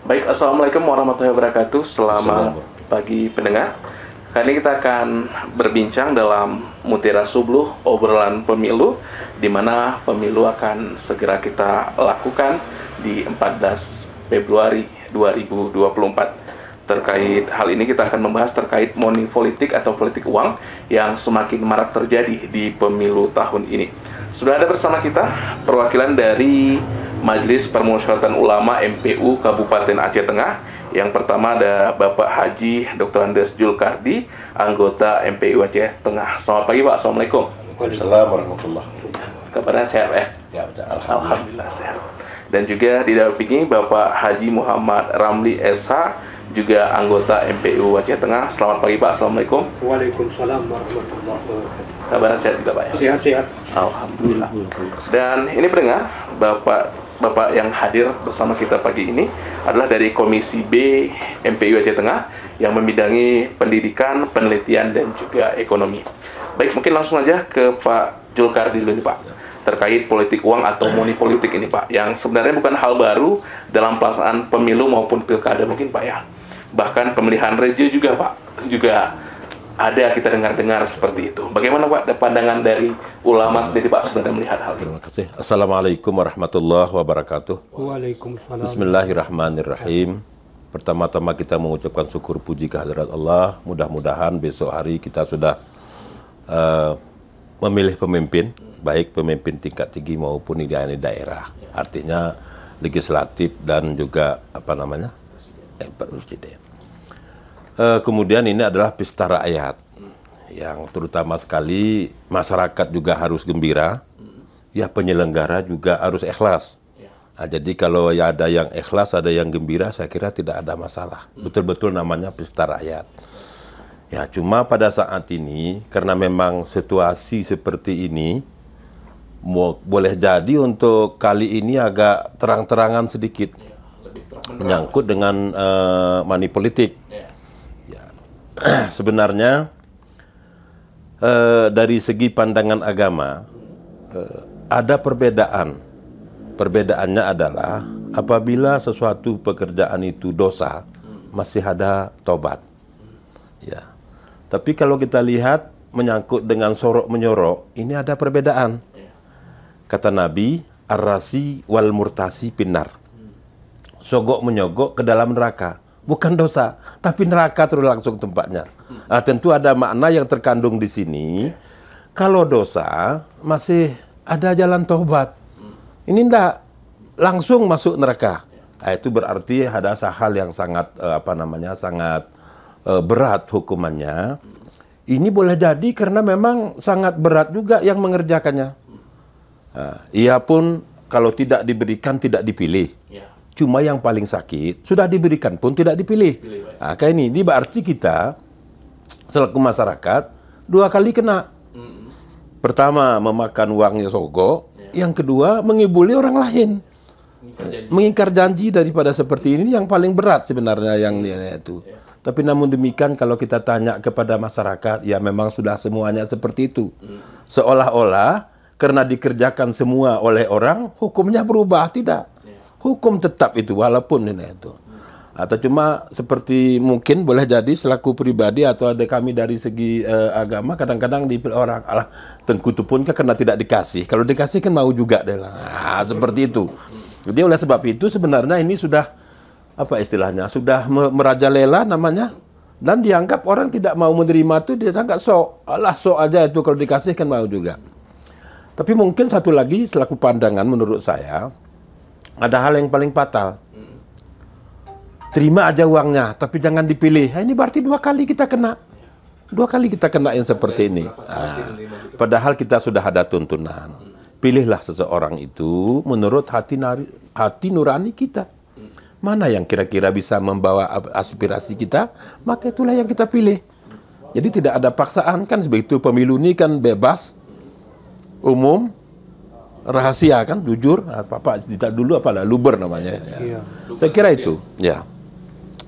Baik, Assalamualaikum warahmatullahi wabarakatuh. Selamat pagi pendengar. Kali ini kita akan berbincang dalam Mutiara Subluh obrolan pemilu, di mana pemilu akan segera kita lakukan di 14 Februari 2024. Terkait hal ini kita akan membahas terkait money politik atau politik uang yang semakin marak terjadi di pemilu tahun ini. Sudah ada bersama kita perwakilan dari Majelis Permusyawaratan Ulama MPU Kabupaten Aceh Tengah. Yang pertama ada Bapak Haji Dr. Andes Julkardi, anggota MPU Aceh Tengah. Selamat pagi Pak, Assalamualaikum. Waalaikumsalam warahmatullahi wabarakatuh. Kabarnya sehat ya? Ya, Alhamdulillah sehat. Dan juga didampingi Bapak Haji Muhammad Ramli SH, juga anggota MPU Aceh Tengah. Selamat pagi Pak, Assalamualaikum. Waalaikumsalam warahmatullahi wabarakatuh. Kabarnya sehat juga Pak ya? Sehat-sehat. Alhamdulillah. Dan ini pendengar, Bapak yang hadir bersama kita pagi ini adalah dari Komisi B MPU Aceh Tengah yang membidangi pendidikan, penelitian, dan juga ekonomi. Baik, mungkin langsung aja ke Pak Julkardi dulu nih Pak, terkait politik uang atau money politik ini Pak, yang sebenarnya bukan hal baru dalam pelaksanaan pemilu maupun pilkada mungkin Pak ya. Bahkan pemilihan reja juga Pak, juga ada kita dengar-dengar seperti itu. Bagaimana Pak pandangan dari ulama sendiri Pak sebenarnya melihat hal ini? Terima kasih. Assalamualaikum warahmatullahi wabarakatuh. Waalaikumsalam. Bismillahirrahmanirrahim. Pertama-tama kita mengucapkan syukur puji kehadirat Allah. Mudah-mudahan besok hari kita sudah memilih pemimpin, baik pemimpin tingkat tinggi maupun di daerah. Artinya legislatif dan juga presiden. Kemudian ini adalah pesta rakyat yang terutama sekali masyarakat juga harus gembira, ya penyelenggara juga harus ikhlas. Nah, jadi kalau ya ada yang ikhlas, ada yang gembira, saya kira tidak ada masalah. Betul-betul namanya pesta rakyat. Ya cuma pada saat ini karena memang situasi seperti ini, boleh jadi untuk kali ini agak terang-terangan sedikit, menyangkut dengan money politik. Sebenarnya dari segi pandangan agama ada perbedaan. Perbedaannya adalah apabila sesuatu pekerjaan itu dosa, masih ada tobat. Ya. Tapi kalau kita lihat menyangkut dengan sorok menyorok, ini ada perbedaan. Kata Nabi, ar-rasi wal murtasi pinar. Sogok menyogok ke dalam neraka. Bukan dosa, tapi neraka terus langsung tempatnya. Nah, tentu ada makna yang terkandung di sini. Kalau dosa, masih ada jalan taubat. Ini enggak langsung masuk neraka. Nah, itu berarti ada hal yang sangat sangat berat hukumannya. Ini boleh jadi karena memang sangat berat juga yang mengerjakannya. Nah, ia pun kalau tidak diberikan tidak dipilih. Cuma yang paling sakit, sudah diberikan pun tidak dipilih. Nah, kayak ini berarti kita, selaku masyarakat, dua kali kena. Pertama, memakan uangnya sogok. Yang kedua, mengibuli orang lain. Mengingkar janji daripada seperti ini yang paling berat sebenarnya yang itu. Tapi namun demikian kalau kita tanya kepada masyarakat, ya memang sudah semuanya seperti itu. Seolah-olah karena dikerjakan semua oleh orang, hukumnya berubah. Tidak. Hukum tetap itu walaupun ini itu. Atau cuma seperti mungkin boleh jadi selaku pribadi atau ada kami dari segi agama kadang-kadang dipilih orang, alah tengkutu pun kan karena tidak dikasih. Kalau dikasih kan mau juga deh lah. Seperti itu. Jadi oleh sebab itu sebenarnya ini sudah apa istilahnya? Sudah merajalela namanya, dan dianggap orang tidak mau menerima itu dia anggap sok. Alah sok aja itu kalau dikasih kan mau juga. Tapi mungkin satu lagi selaku pandangan menurut saya, ada hal yang paling fatal. Terima aja uangnya, tapi jangan dipilih. Nah, ini berarti dua kali kita kena. Dua kali kita kena yang seperti ini. Padahal kita sudah ada tuntunan. Pilihlah seseorang itu menurut hati nurani kita. Mana yang kira-kira bisa membawa aspirasi kita, maka itulah yang kita pilih. Jadi tidak ada paksaan, kan begitu. Pemilu ini kan bebas, umum, rahasia kan, jujur. Apa tidak dulu apalah luber namanya. Ya. Iya. Saya kira itu. Ya.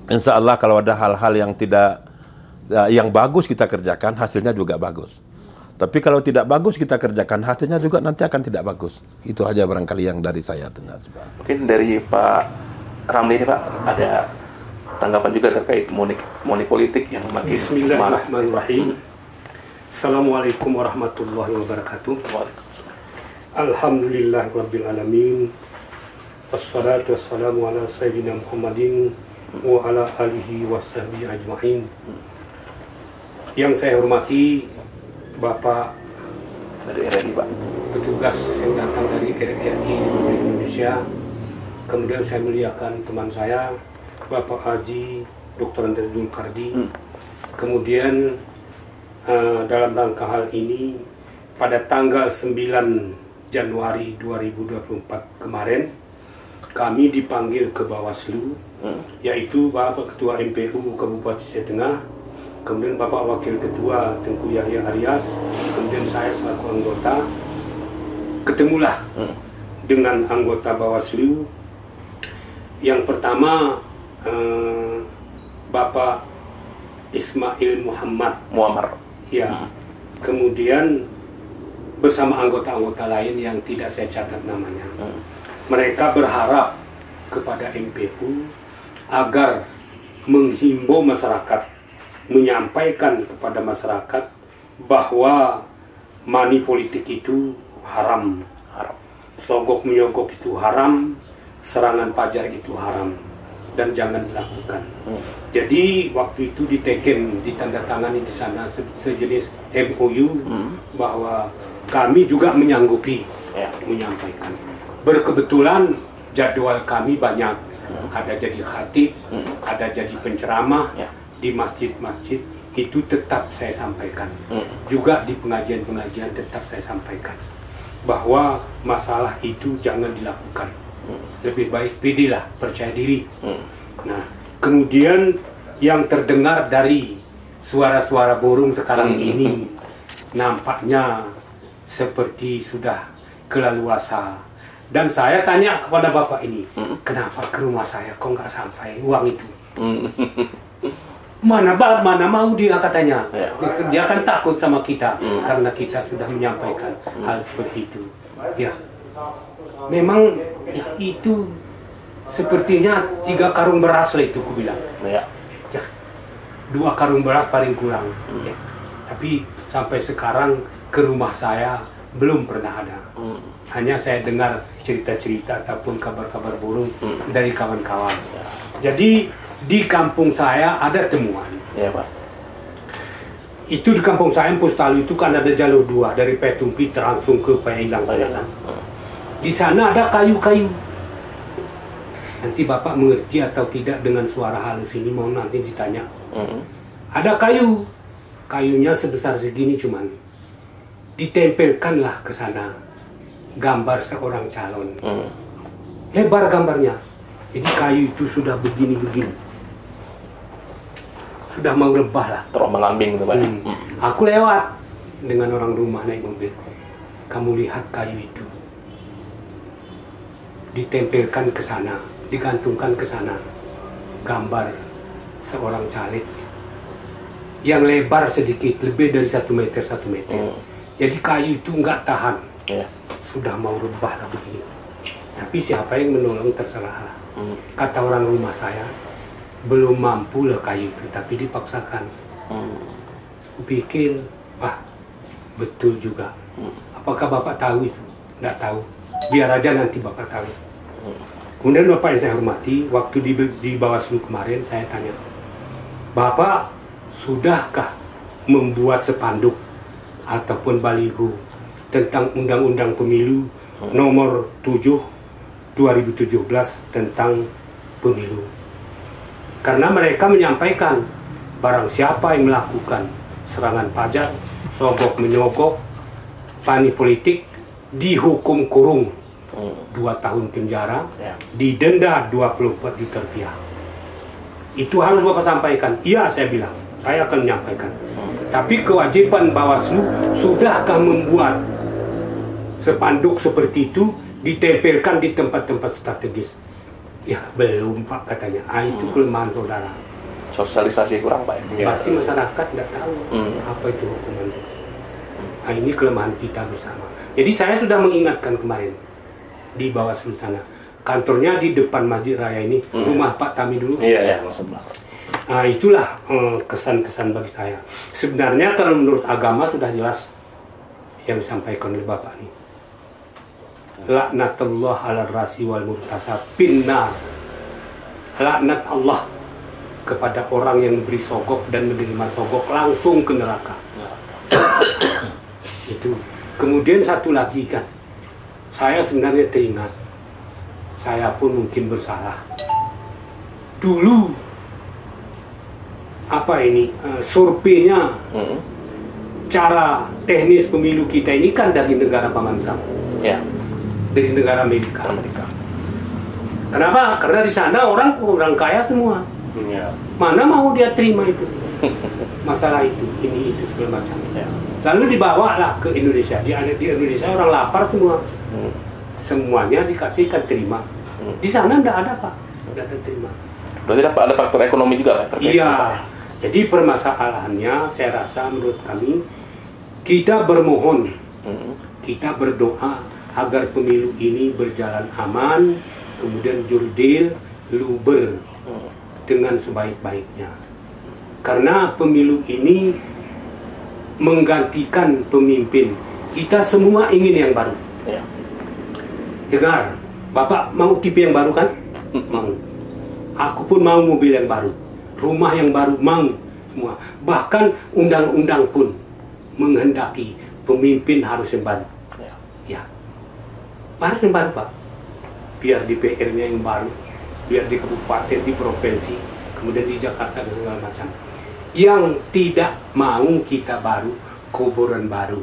Insya Allah kalau ada hal-hal yang tidak yang bagus kita kerjakan, hasilnya juga bagus. Tapi kalau tidak bagus kita kerjakan, hasilnya juga nanti akan tidak bagus. Itu aja barangkali yang dari saya. Mungkin dari Pak Ramli ini Pak, ada tanggapan juga terkait money politik yang makin marah. Bismillahirrahmanirrahim. Assalamualaikum warahmatullahi wabarakatuh. Alhamdulillahirabbil alamin. Wassalatu wassalamu ala sayyidina Muhammadin wa ala alihi wasahbihi ajma'in. Yang saya hormati Bapak Dari RRI Pak. petugas yang datang dari RRI Republik Indonesia. Kemudian saya muliakan teman saya Bapak Haji Dr. Andes Zulkardi. Kemudian dalam rangka hal ini pada tanggal 9 Januari 2024 kemarin kami dipanggil ke Bawaslu, yaitu Bapak Ketua MPU Kabupaten Aceh Tengah, kemudian Bapak Wakil Ketua Tengku Yahya Aryas, kemudian saya selaku anggota. Ketemulah dengan anggota Bawaslu. Yang pertama Bapak Ismail Muhammad. Ya. Kemudian bersama anggota-anggota lain yang tidak saya catat namanya. Mereka berharap kepada MPU agar menghimbau masyarakat, menyampaikan kepada masyarakat bahwa money politik itu haram. Sogok menyogok itu haram, serangan pajar itu haram dan jangan dilakukan. Jadi waktu itu ditandatangani di sana sejenis MOU bahwa kami juga menyanggupi menyampaikan. Berkebetulan jadwal kami banyak, ada jadi khatib, ada jadi penceramah di masjid-masjid, itu tetap saya sampaikan. Juga di pengajian-pengajian tetap saya sampaikan bahwa masalah itu jangan dilakukan. Lebih baik pilihlah, percaya diri. Nah, kemudian yang terdengar dari suara-suara burung sekarang ini nampaknya seperti sudah kelaluasa. Dan saya tanya kepada Bapak ini, kenapa ke rumah saya kok nggak sampai uang itu? Mana mau dia katanya. Dia kan takut sama kita karena kita sudah menyampaikan hal seperti itu. Ya, memang ya, itu sepertinya 3 karung beras lah itu, aku bilang. Ya, 2 karung beras paling kurang. Ya. Tapi sampai sekarang ke rumah saya belum pernah ada. Hanya saya dengar cerita-cerita ataupun kabar-kabar burung dari kawan-kawan. Jadi di kampung saya ada temuan. Ya Pak. Itu di kampung saya Pustalu itu kan ada jalur 2 dari Petumpi langsung ke Pailang sana kan. Di sana ada kayu-kayu. Nanti Bapak mengerti atau tidak dengan suara halus ini, mau nanti ditanya. Ada kayu, kayunya sebesar segini cuman. Ditempelkanlah ke sana gambar seorang calon. Lebar gambarnya. Jadi kayu itu sudah begini-begini. Sudah mau rebah lah. Terombang-ambing gitu Pak. Aku lewat dengan orang rumah naik mobil. Kamu lihat kayu itu. Ditempelkan ke sana, digantungkan ke sana gambar seorang caleg yang lebar sedikit, lebih dari 1 meter. Jadi kayu itu nggak tahan. Sudah mau rebah lah begini. Tapi siapa yang menolong terserah. Kata orang rumah saya, belum mampu lah kayu itu, tapi dipaksakan. Pikir, wah betul juga. Apakah Bapak tahu itu? Nggak tahu. Biar aja nanti Bapak tahu. Kemudian Bapak yang saya hormati, waktu di Bawaslu kemarin saya tanya, Bapak sudahkah membuat spanduk ataupun baliho tentang Undang-Undang Pemilu nomor 7 2017 tentang pemilu? Karena mereka menyampaikan barang siapa yang melakukan serangan pajar, sogok menyogok, money politik, dihukum kurung 2 tahun penjara, didenda 24 juta rupiah. Itu harus Bapak sampaikan. Iya, saya bilang, saya akan menyampaikan. Tapi kewajiban Bawaslu, sudahkah membuat spanduk seperti itu ditempelkan di tempat-tempat strategis? Ya belum Pak, katanya. Itu kelemahan saudara. Sosialisasi kurang Pak. Berarti masyarakat tidak tahu apa itu hukuman itu. Ini kelemahan kita bersama. Jadi saya sudah mengingatkan kemarin di Bawaslu sana, kantornya di depan Masjid Raya ini, rumah Pak Tami dulu. Iya. Nah, itulah kesan-kesan bagi saya. Sebenarnya kalau menurut agama sudah jelas yang disampaikan oleh Bapak ini. Laknatullah ala rasi wal murtasab pinnar. Laknat Allah kepada orang yang memberi sogok dan menerima sogok langsung ke neraka. Itu. Kemudian satu lagi kan, saya sebenarnya teringat, saya pun mungkin bersalah. Dulu surveinya, cara teknis pemilu kita ini kan dari negara Paman Sam, dari negara Amerika. Kenapa? Karena di sana orang kurang kaya semua. Mana mau dia terima itu? Masalah itu, ini itu segala macam. Lalu dibawalah ke Indonesia. Di Indonesia orang lapar semua. Semuanya dikasihkan terima. Di sana enggak ada, Pak. Enggak ada terima. Berarti ada faktor ekonomi juga kan terkait? Iya. Jadi permasalahannya saya rasa menurut kami kita bermohon, kita berdoa agar pemilu ini berjalan aman, kemudian jurdil, luber dengan sebaik-baiknya. Karena pemilu ini menggantikan pemimpin. Kita semua ingin yang baru. Dengar, Bapak mau TV yang baru kan? Mau. Aku pun mau mobil yang baru, rumah yang baru, mau semua. Bahkan undang-undang pun menghendaki pemimpin harus yang baru. Harus yang baru, Pak. Biar di PR-nya yang baru, biar di kabupaten, di provinsi, kemudian di Jakarta dan segala macam. Yang tidak mau kita baru, kuburan baru.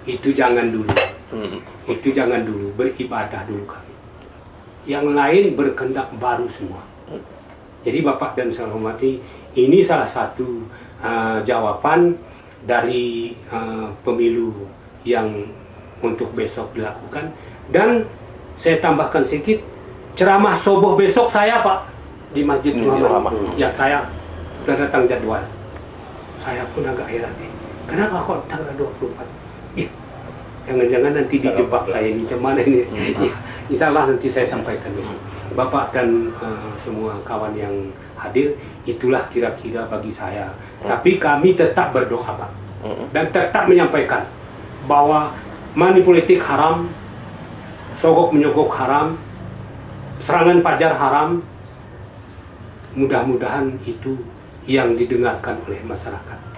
Itu jangan dulu. Itu jangan dulu, beribadah dulu kami. Yang lain berkehendak baru semua. Jadi Bapak dan saya hormati, ini salah satu jawaban dari pemilu yang untuk besok dilakukan. Dan saya tambahkan sedikit, ceramah subuh besok saya, Pak, di Masjid Muhammad. Ya, saya sudah datang jadwal. Saya pun agak heran, kenapa kok tanggal 24? Jangan-jangan nanti dijebak saya ini, gimana ini? Insya Allah nanti saya sampaikan besok. Bapak dan semua kawan yang hadir, itulah kira-kira bagi saya. Tapi kami tetap berdoa, Pak, dan tetap menyampaikan bahwa money politik haram, sogok menyogok haram, serangan pajar haram. Mudah-mudahan itu yang didengarkan oleh masyarakat.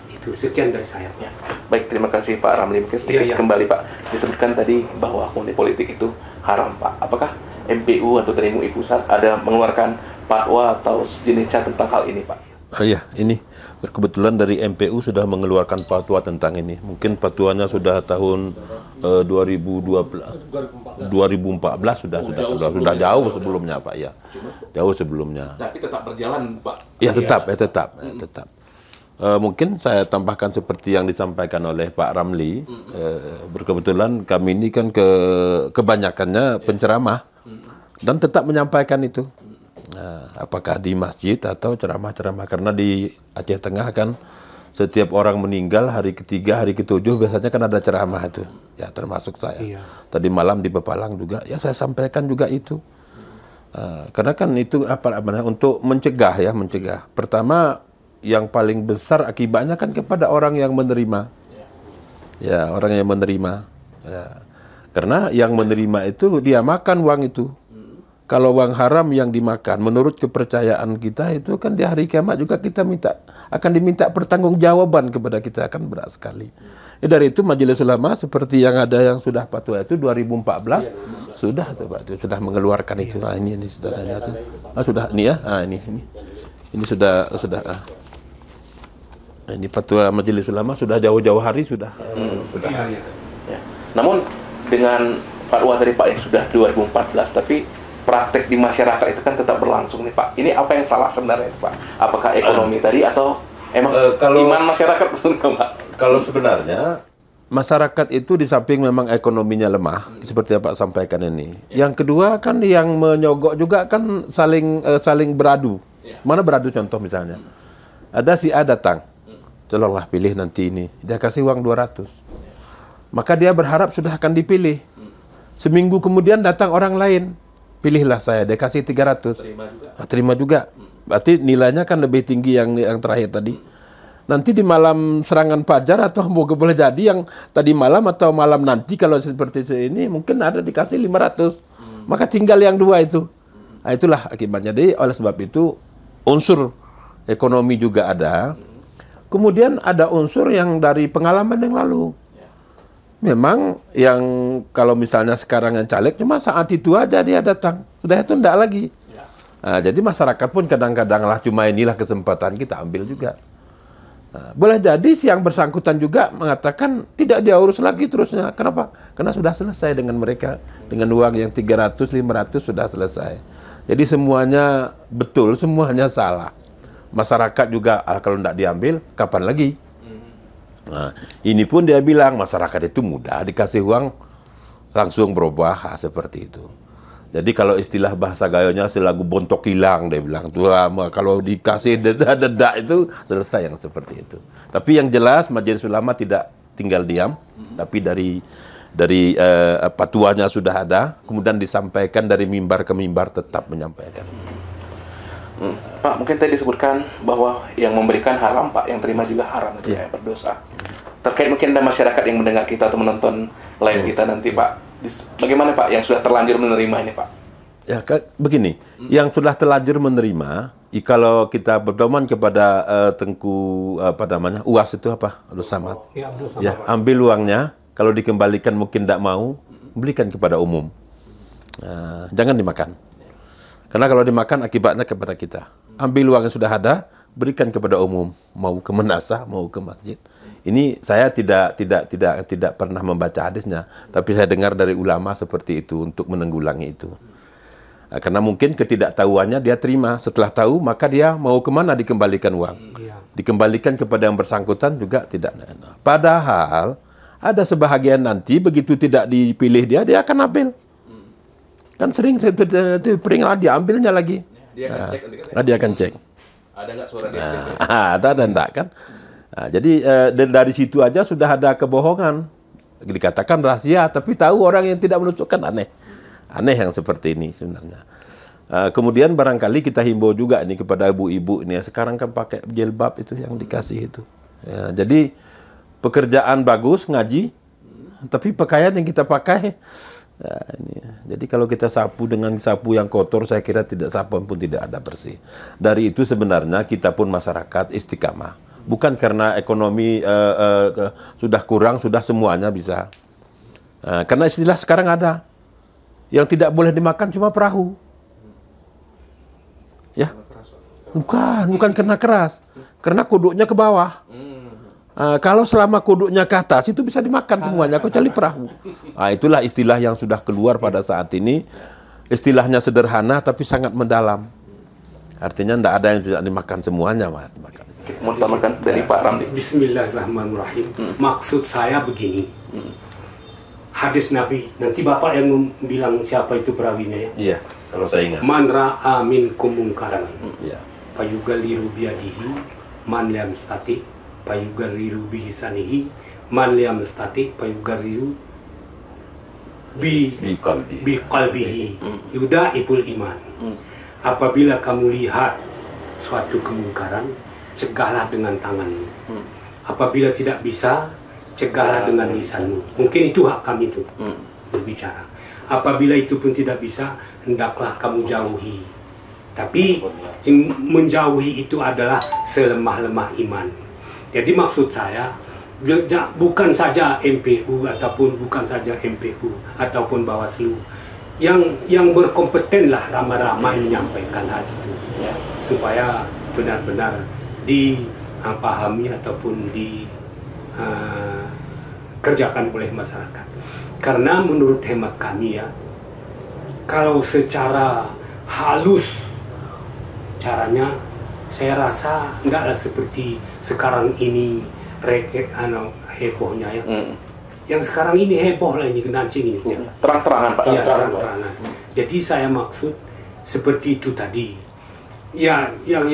Itu sekian dari saya. Baik, terima kasih Pak Ramli. Mungkin sedikit kembali, Pak. Disebutkan tadi bahwa money politik itu haram, Pak. Apakah MPU atau dari MUI Pusat ada mengeluarkan fatwa atau sejenis tentang hal ini, Pak? Iya, ini kebetulan dari MPU sudah mengeluarkan fatwa tentang ini. Mungkin fatwanya sudah tahun 2014 sudah jauh sebelumnya, Pak, ya. Jauh sebelumnya. Tapi tetap berjalan, Pak. Ya, tetap. Mungkin saya tambahkan seperti yang disampaikan oleh Pak Ramli. Berkebetulan kami ini kan kebanyakannya penceramah dan tetap menyampaikan itu. Nah, apakah di masjid atau ceramah-ceramah, karena di Aceh Tengah kan setiap orang meninggal hari ketiga, hari ketujuh biasanya kan ada ceramah itu, ya termasuk saya. Tadi malam di Pepalang juga, ya saya sampaikan juga itu. Karena kan itu untuk mencegah. Pertama yang paling besar akibatnya kan kepada orang yang menerima, ya orang yang menerima. Ya. Karena yang menerima itu dia makan uang itu. Kalau uang haram yang dimakan, menurut kepercayaan kita itu kan di hari kiamat juga kita akan diminta pertanggungjawaban kepada kita, akan berat sekali. Dari itu Majelis Ulama seperti yang ada yang sudah fatwa itu 2014 sudah tuh, Pak, itu sudah mengeluarkan itu. Nah, ini saudaranya tuh. Sudah ini ya. Ini sudah. Ini fatwa Majelis Ulama sudah jauh-jauh hari sudah. Ya. Namun dengan fatwa dari Pak yang sudah 2014, tapi praktek di masyarakat itu kan tetap berlangsung nih, Pak. Ini apa yang salah sebenarnya itu, Pak? Apakah ekonomi tadi atau emang kalau iman masyarakat sebenarnya, Pak? Kalau sebenarnya masyarakat itu di samping memang ekonominya lemah, seperti yang Pak sampaikan ini. Yang kedua kan yang menyogok juga kan saling beradu. Mana beradu contoh misalnya? Ada si A datang, tolonglah pilih nanti ini. Dia kasih uang 200. Maka dia berharap sudah akan dipilih. Seminggu kemudian datang orang lain, pilihlah saya, dia kasih 300. Terima juga. Berarti nilainya kan lebih tinggi yang terakhir tadi. Nanti di malam serangan fajar atau boleh jadi yang tadi malam atau malam nanti kalau seperti ini mungkin ada dikasih 500. Maka tinggal yang dua itu. Nah, itulah akibatnya. Jadi oleh sebab itu unsur ekonomi juga ada. Kemudian ada unsur yang dari pengalaman yang lalu. Memang yang kalau misalnya sekarang yang caleg cuma saat itu aja dia datang, sudah itu enggak lagi. Nah, jadi masyarakat pun kadang-kadang lah cuma inilah kesempatan kita ambil juga. Nah, boleh jadi si yang bersangkutan juga mengatakan tidak dia urus lagi terusnya. Kenapa? Karena sudah selesai dengan mereka, dengan uang yang 300, 500 sudah selesai. Jadi semuanya betul, semuanya salah. Masyarakat juga kalau tidak diambil, kapan lagi? Nah, ini pun dia bilang masyarakat itu mudah dikasih uang langsung berubah seperti itu. Jadi kalau istilah bahasa gayonya selagu bontok hilang, dia bilang tuh kalau dikasih dedak itu selesai yang seperti itu. Tapi yang jelas Majelis Ulama tidak tinggal diam, tapi dari patuanya sudah ada, kemudian disampaikan dari mimbar ke mimbar tetap menyampaikan. Pak, mungkin tadi disebutkan bahwa yang memberikan haram, Pak, yang terima juga haram, itu berdosa. Terkait mungkin ada masyarakat yang mendengar kita atau menonton live kita nanti, Pak. Bagaimana, Pak, yang sudah terlanjur menerima ini, Pak? Ya, begini, yang sudah terlanjur menerima, kalau kita berdoman kepada Tengku UAS itu apa? Abdul Samad. Ya, ambil uangnya, kalau dikembalikan mungkin tidak mau, belikan kepada umum. Jangan dimakan. Karena kalau dimakan akibatnya kepada kita. Ambil uang yang sudah ada, berikan kepada umum, mau ke menasah, mau ke masjid. Ini saya tidak pernah membaca hadisnya, tapi saya dengar dari ulama seperti itu untuk menanggulangi itu. Karena mungkin ketidaktahuannya dia terima, setelah tahu maka dia mau kemana dikembalikan uang. Dikembalikan kepada yang bersangkutan juga tidak. Padahal ada sebahagian nanti begitu tidak dipilih dia akan ambil. Kan sering seperti peringat diambilnya lagi. Dia akan cek. Ada nggak suara dia? Ada dan enggak kan? Nah, jadi dari situ aja sudah ada kebohongan. Dikatakan rahasia, tapi tahu orang yang tidak menunjukkan aneh. Aneh yang seperti ini sebenarnya. Kemudian barangkali kita himbau juga ini kepada ibu-ibu ini. Sekarang kan pakai jilbab itu yang dikasih itu. Ya, jadi pekerjaan bagus ngaji, tapi pakaian yang kita pakai. Nah, ini. Jadi kalau kita sapu dengan sapu yang kotor, saya kira tidak sapu pun tidak ada bersih. Dari itu sebenarnya kita pun masyarakat istiqamah. Bukan karena ekonomi sudah kurang, sudah semuanya bisa. Karena istilah sekarang ada. Yang tidak boleh dimakan cuma perahu. Ya, bukan karena keras. Karena kuduknya ke bawah. Kalau selama kuduknya ke atas itu bisa dimakan semuanya kecuali perahu. Itulah istilah yang sudah keluar pada saat ini. Istilahnya sederhana tapi sangat mendalam. Artinya tidak ada yang tidak dimakan semuanya, Mas. Mau tambahkan dari Pak Ramli. Bismillahirrahmanirrahim. Maksud saya begini. Hadis Nabi. Nanti Bapak yang bilang siapa itu perawinya ya? Iya, kalau saya ingat. Man ra'a minkum mungkaran. Iya. Fayughayyiru biyadihi man lam yastati fayughayyiru bilisanihi man lam yastati fayughayyiru biqalbihi yudaiful iman. Apabila kamu lihat suatu kemungkaran, cegahlah dengan tanganmu. Apabila tidak bisa, cegahlah dengan lisanmu. Mungkin itu hak kami itu berbicara. Apabila itu pun tidak bisa, hendaklah kamu jauhi. Tapi menjauhi itu adalah selemah-lemah iman. Jadi maksud saya bukan saja MPU ataupun bukan saja MPU ataupun Bawaslu yang berkompeten lah ramai-ramai menyampaikan hal itu ya, supaya benar-benar dipahami ataupun dikerjakan oleh masyarakat. Karena menurut hemat kami ya, kalau secara halus caranya, saya rasa enggaklah seperti sekarang ini hebohnya ya. Yang sekarang ini heboh lah ini kenancing ini. Terang-terangan Pak. Iya, terang-terangan. Jadi saya maksud seperti itu tadi. Ya, yang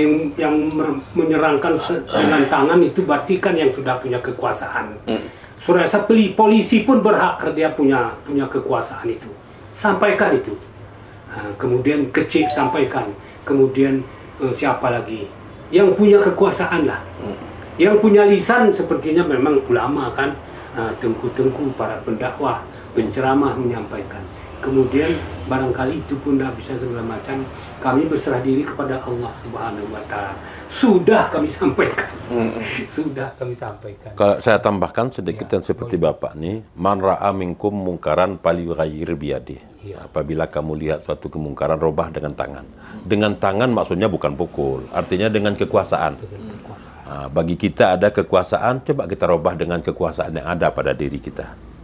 menyerangkan dengan tangan itu berarti kan yang sudah punya kekuasaan. Saya rasa polisi pun berhak kerja punya kekuasaan itu. Sampaikan itu. Kemudian kecil sampaikan. Kemudian siapa lagi? Yang punya kekuasaan lah. Yang punya lisan sepertinya memang ulama kan. Tengku-tengku para pendakwah, penceramah menyampaikan. Kemudian barangkali itu pun tidak bisa segala macam. Kami berserah diri kepada Allah Subhanahu Wa Taala. Sudah kami sampaikan. Sudah kami sampaikan. Kalau saya tambahkan sedikit yang seperti Bapak nih, man ra'a minkum mungkaran falyughayyir biyadihi. Apabila kamu lihat suatu kemungkaran, robah dengan tangan. Dengan tangan maksudnya bukan pukul, artinya dengan kekuasaan. Bagi kita ada kekuasaan, coba kita robah dengan kekuasaan yang ada pada diri kita.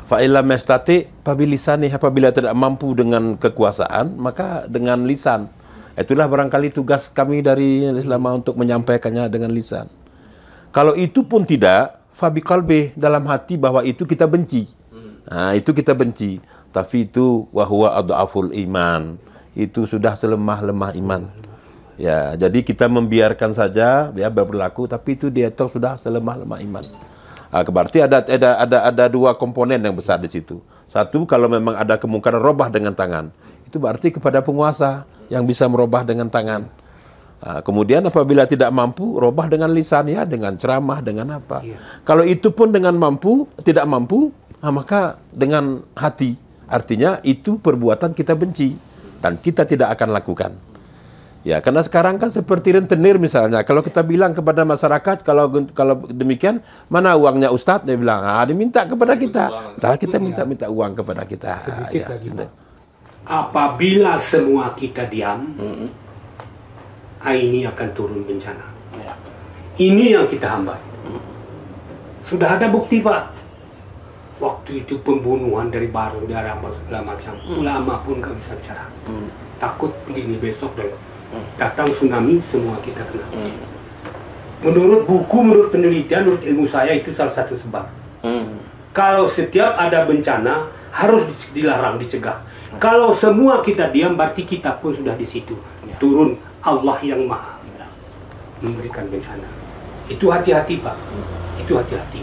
Fa'ila mestati pabilisani, apabila tidak mampu dengan kekuasaan, maka dengan lisan. Itulah barangkali tugas kami dari Islam untuk menyampaikannya dengan lisan. Kalau itu pun tidak, fabiqalbi, dalam hati bahwa itu kita benci. Itu kita benci. Tapi itu wahwa adhaful iman. Itu sudah selemah-lemah iman. Ya, jadi kita membiarkan saja ya berlaku, tapi itu dia tahu sudah selemah-lemah iman. Berarti ada dua komponen yang besar di situ. Satu, kalau memang ada kemungkaran robah dengan tangan, itu berarti kepada penguasa yang bisa merubah dengan tangan. Kemudian apabila tidak mampu, robah dengan lisan, ya, dengan ceramah, dengan apa. Kalau itu pun dengan tidak mampu, maka dengan hati. Artinya itu perbuatan kita benci dan kita tidak akan lakukan. Ya, karena sekarang kan seperti rentenir misalnya. Kalau kita bilang kepada masyarakat, kalau demikian, mana uangnya Ustadz? Dia bilang, diminta kepada kita. Dah kita minta uang kepada kita. Sedikit lagi, Pak. Apabila semua kita diam, ini akan turun bencana. Ini yang kita hambat. Sudah ada bukti, Pak. Waktu itu pembunuhan dari baru, dari apa segala macam. Ulama pun gak bisa bicara. Takut begini besok deh. Datang tsunami, semua kita kena. Menurut buku, menurut penelitian, menurut ilmu saya, itu salah satu sebab. Kalau setiap ada bencana harus dilarang, dicegah. Kalau semua kita diam, berarti kita pun sudah di situ. Turun Allah yang Maha memberikan bencana. Itu hati-hati, Pak. Itu hati-hati.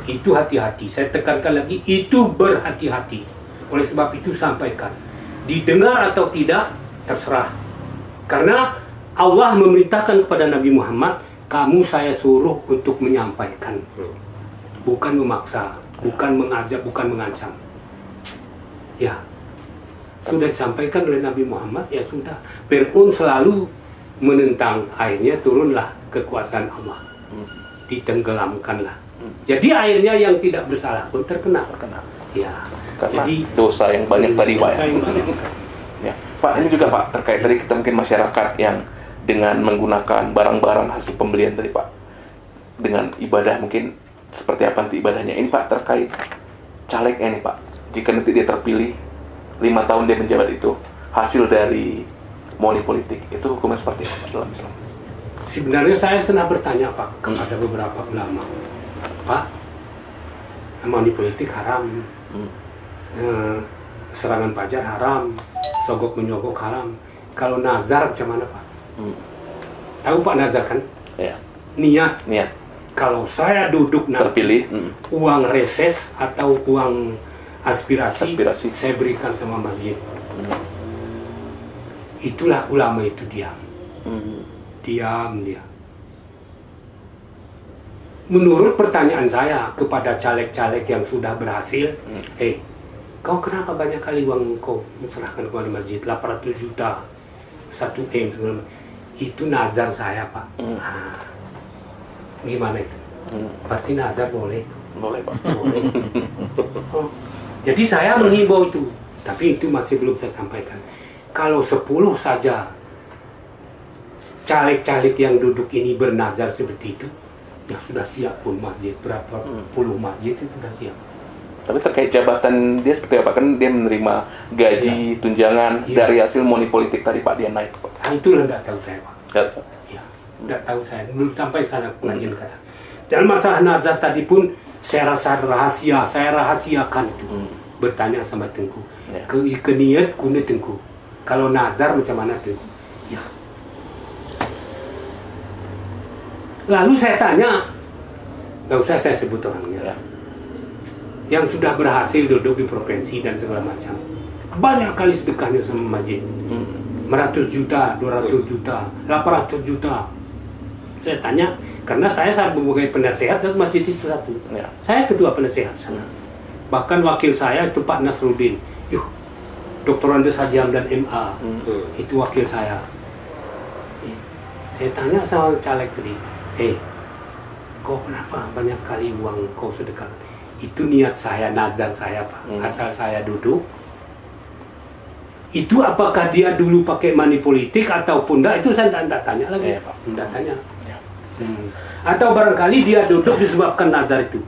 Itu hati-hati. Saya tekankan lagi, itu berhati-hati. Oleh sebab itu sampaikan. Didengar atau tidak, terserah. Karena Allah memerintahkan kepada Nabi Muhammad, kamu saya suruh untuk menyampaikan. Bukan memaksa, bukan mengajak, bukan mengancam. Ya, sudah disampaikan oleh Nabi Muhammad, ya sudah. Fir'aun selalu menentang, akhirnya turunlah kekuasaan Allah. Ditenggelamkanlah. Jadi akhirnya yang tidak bersalah pun terkena. Ya, karena jadi dosa yang banyak tadi, Pak. Ya, Pak, ini juga Pak, terkait tadi kita mungkin masyarakat yang dengan menggunakan barang-barang hasil pembelian tadi, Pak, dengan ibadah mungkin seperti apa nanti ibadahnya. Ini Pak, terkait calegnya nih, Pak. Jika nanti dia terpilih 5 tahun dia menjabat itu, hasil dari money politik, itu hukumnya seperti apa dalam Islam? Sebenarnya saya pernah bertanya, Pak, kepada beberapa ulama. Pak, money politik haram. Serangan pajar haram, sogok menyogok haram. Kalau nazar macam mana, Pak? Tahu Pak nazar kan? Ya. Niat. Kalau saya duduk nanti, terpilih, uang reses atau uang aspirasi, saya berikan sama masjid. Itulah ulama itu diam. Diam dia. Menurut pertanyaan saya kepada caleg-caleg yang sudah berhasil, kau kenapa banyak kali uang kau serahkan kepada masjid? 800 juta, 1 M segala macam. Itu nazar saya, Pak. Gimana itu? Berarti nazar boleh? Boleh, Pak. Boleh. Jadi saya menghimbau itu, tapi itu masih belum saya sampaikan. Kalau 10 saja caleg-caleg yang duduk ini bernazar seperti itu, ya sudah siap pun masjid. Berapa puluh masjid itu sudah siap. Tapi terkait jabatan dia seperti apa? Kan dia menerima gaji, tunjangan dari hasil money politik tadi, Pak, dia naik, Pak. Nah, itulah nggak tahu saya, Pak. Nggak tahu saya, belum sampai sana pengajian kata. Dan masalah nazar tadi pun saya rasa rahasia, saya rahasiakan itu. Bertanya sama Tengku. Ke niat kuna Tengku. Kalau nazar macam mana Tengku? Ya. Lalu saya tanya, nggak usah saya sebut orangnya, yang sudah berhasil duduk di provinsi dan segala macam, banyak kali sedekahnya sama masjid, 100 juta, 200 juta, 800 juta. Saya tanya, karena saya sebagai penasehat masjid itu satu, saya ketua penasehat sana. Bahkan wakil saya itu Pak Nasruddin, Dr. Andes Haji Hamdan MA, itu wakil saya. Saya tanya sama caleg tadi, kau kenapa banyak kali uang kau sedekah? Itu niat saya, nazar saya Pak, asal saya duduk. Itu apakah dia dulu pakai money politik ataupun enggak, itu saya tidak tanya lagi Pak, tidak tanya. Atau barangkali dia duduk disebabkan nazar itu.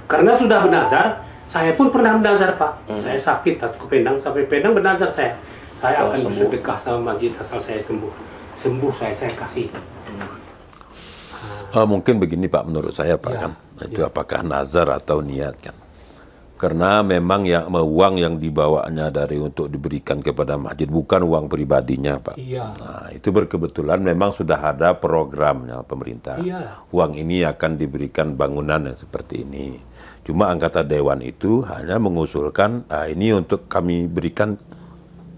Karena sudah bernazar, saya pun pernah bernazar Pak. Saya sakit ke Penang, sampai Penang bernazar saya akan bersedekah sama masjid asal saya sembuh. Sembuh saya kasih. Mungkin begini Pak, menurut saya Pak kan, itu apakah nazar atau niat kan? Karena memang uang yang dibawanya dari untuk diberikan kepada masjid bukan uang pribadinya Pak. Nah, itu berkebetulan memang sudah ada programnya pemerintah. Uang ini akan diberikan bangunan yang seperti ini. Cuma anggota dewan itu hanya mengusulkan, ini untuk kami berikan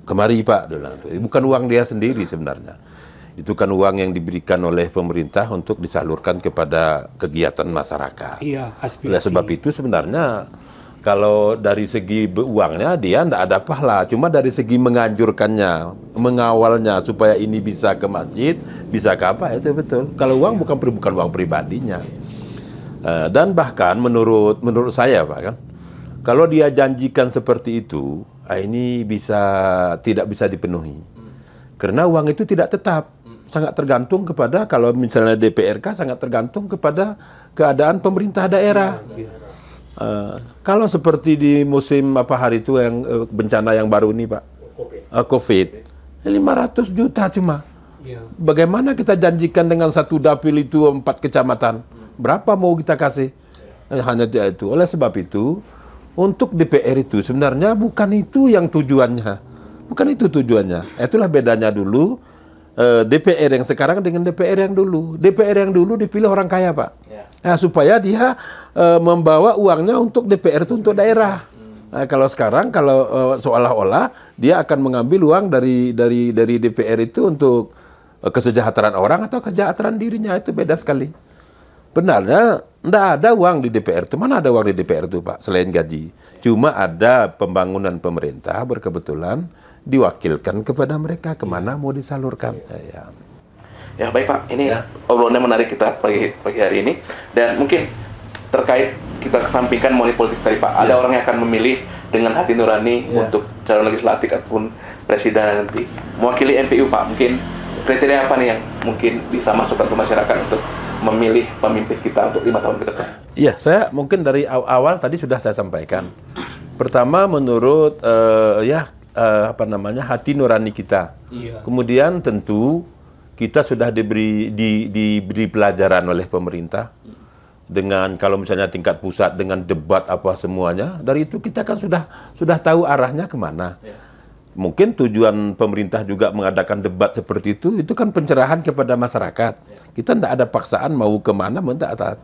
kemari Pak. Bukan uang dia sendiri sebenarnya. Itu kan uang yang diberikan oleh pemerintah untuk disalurkan kepada kegiatan masyarakat. Oleh sebab itu sebenarnya kalau dari segi uangnya dia tidak ada pahala, cuma dari segi menganjurkannya, mengawalnya supaya ini bisa ke masjid, bisa ke apa, itu betul. Kalau uang bukan uang pribadinya. Dan bahkan menurut saya Pak kan, kalau dia janjikan seperti itu, ini tidak bisa dipenuhi. Karena uang itu tidak tetap. Sangat tergantung kepada, kalau misalnya DPRK sangat tergantung kepada keadaan pemerintah daerah. Kalau seperti di musim hari itu yang bencana yang baru ini Pak, COVID, 500 juta cuma. Bagaimana kita janjikan dengan satu dapil itu 4 kecamatan? Berapa mau kita kasih? Hanya itu. Oleh sebab itu, untuk DPR itu sebenarnya bukan itu yang tujuannya. Bukan itu tujuannya. Itulah bedanya dulu. DPR yang sekarang dengan DPR yang dulu. DPR yang dulu dipilih orang kaya Pak, supaya dia membawa uangnya untuk DPR itu untuk daerah. Kalau sekarang seolah-olah dia akan mengambil uang dari DPR itu untuk kesejahteraan orang atau kesejahteraan dirinya, itu beda sekali. Benarnya tidak ada uang di DPR itu. Mana ada uang di DPR itu Pak selain gaji? Cuma ada pembangunan pemerintah berkebetulan diwakilkan kepada mereka kemana mau disalurkan. Ya baik Pak, ini obrolannya menarik kita pagi hari ini, dan mungkin terkait kita kesampingkan money politik tadi Pak, ada orang yang akan memilih dengan hati nurani untuk calon legislatif ataupun presiden nanti mewakili NPU Pak, mungkin kriteria apa nih yang mungkin bisa masukkan ke masyarakat untuk memilih pemimpin kita untuk 5 tahun ke depan? Iya, saya mungkin dari awal tadi sudah saya sampaikan. Pertama menurut hati nurani kita. Kemudian tentu kita sudah diberi pelajaran oleh pemerintah dengan kalau misalnya tingkat pusat dengan debat apa semuanya. Dari itu kita kan sudah tahu arahnya kemana. Mungkin tujuan pemerintah juga mengadakan debat seperti itu kan pencerahan kepada masyarakat. Kita tidak ada paksaan mau kemana,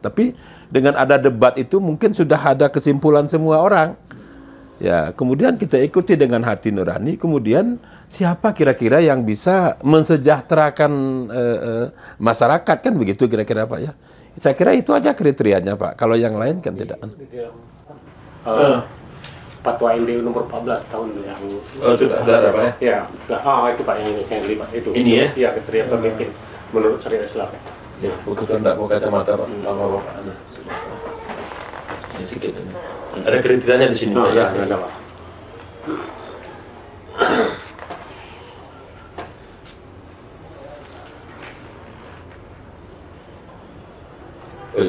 tapi dengan ada debat itu mungkin sudah ada kesimpulan semua orang. Ya, kemudian kita ikuti dengan hati nurani. Kemudian siapa kira-kira yang bisa mensejahterakan masyarakat, kan begitu kira-kira Pak ya. Saya kira itu aja kriterianya Pak. Kalau yang lain kan tidak. Fatwa MBU nomor 14 tahun yang sudah ada Pak ya? Ya, itu Pak yang saya lihat itu. Ini ya? Iya, kriteria pemimpin menurut syariat Islam. Ya, kebetulan tidak mau kacamata Pak. Bapak. Ini sedikit ini. Ada kriterianya di sini Pak ya? Ada Pak.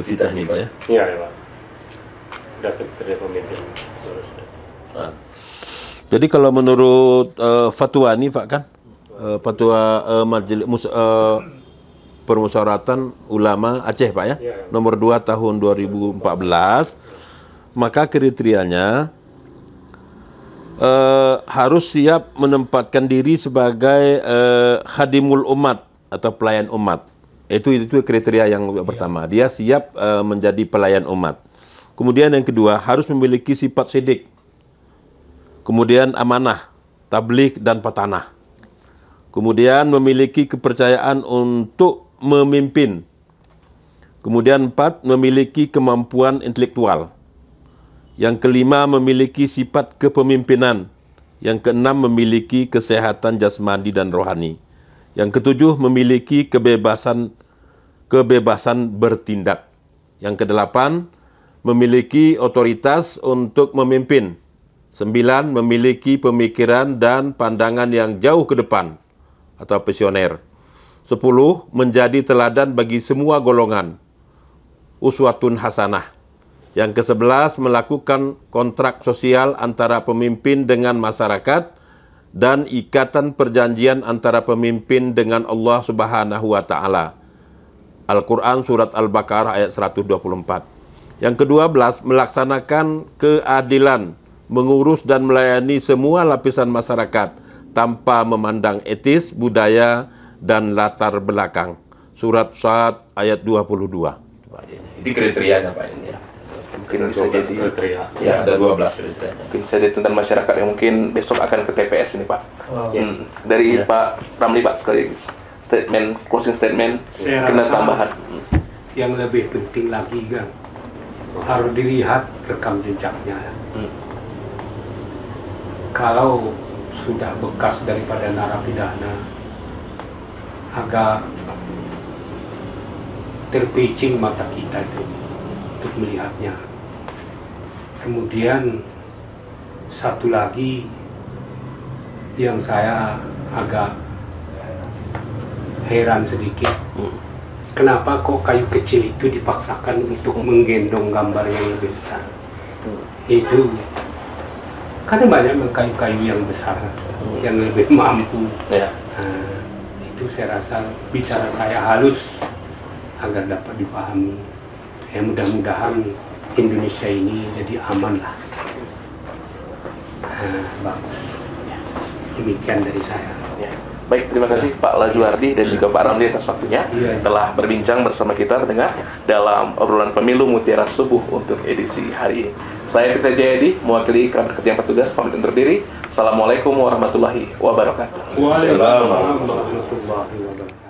Kita ini Pak ya? Iya Pak. Ada kriteria pemimpin. Jadi kalau menurut fatwa ini Pak kan, fatwa Majelis Permusyawaratan Ulama Aceh Pak ya, nomor 2 tahun 2014, maka kriterianya harus siap menempatkan diri sebagai khadimul umat atau pelayan umat. Itu kriteria yang pertama. Dia siap menjadi pelayan umat. Kemudian yang kedua, harus memiliki sifat sidik. Kemudian amanah, tabligh dan patanah. Kemudian memiliki kepercayaan untuk memimpin. Kemudian 4, memiliki kemampuan intelektual. Yang kelima, memiliki sifat kepemimpinan. Yang keenam, memiliki kesehatan jasmani dan rohani. Yang ketujuh, memiliki kebebasan bertindak. Yang kedelapan, memiliki otoritas untuk memimpin. 9, memiliki pemikiran dan pandangan yang jauh ke depan atau visioner. 10, menjadi teladan bagi semua golongan. Uswatun hasanah. Yang ke-11, melakukan kontrak sosial antara pemimpin dengan masyarakat dan ikatan perjanjian antara pemimpin dengan Allah Subhanahu wa taala. Al-Qur'an surat Al-Baqarah ayat 124. Yang ke-12, melaksanakan keadilan, mengurus dan melayani semua lapisan masyarakat tanpa memandang etis, budaya dan latar belakang. Surat Shad ayat 22. Di kriterianya Pak ini ya. Mungkin bisa jadi kriteria. Ya, ada 12 kriteria. Mungkin bisa jadi tuntutan masyarakat yang mungkin besok akan ke TPS ini Pak. Dari Pak Ramli Pak, sekali closing statement, kena tambahan. Yang lebih penting lagi kan, harus dilihat rekam jejaknya. Kalau sudah bekas daripada narapidana, agak terpicing mata kita itu untuk melihatnya. Kemudian satu lagi yang saya agak heran sedikit, kenapa kok kayu kecil itu dipaksakan untuk menggendong gambar yang lebih besar? Itu karena banyak kayu-kayu yang besar yang lebih mampu. Nah, itu saya rasa bicara saya halus agar dapat dipahami. Ya, mudah-mudahan Indonesia ini jadi aman lah. Bagus. Demikian dari saya. Baik, terima kasih Pak Lajuardi dan juga Pak Ramli atas waktunya telah berbincang bersama kita pendengar dalam obrolan pemilu Mutiara Subuh untuk edisi hari ini. Saya Peter Jayadi, mewakili kerabat kerja yang bertugas, pamit undur diri. Assalamualaikum warahmatullahi wabarakatuh. Waalaikumsalam warahmatullahi wabarakatuh.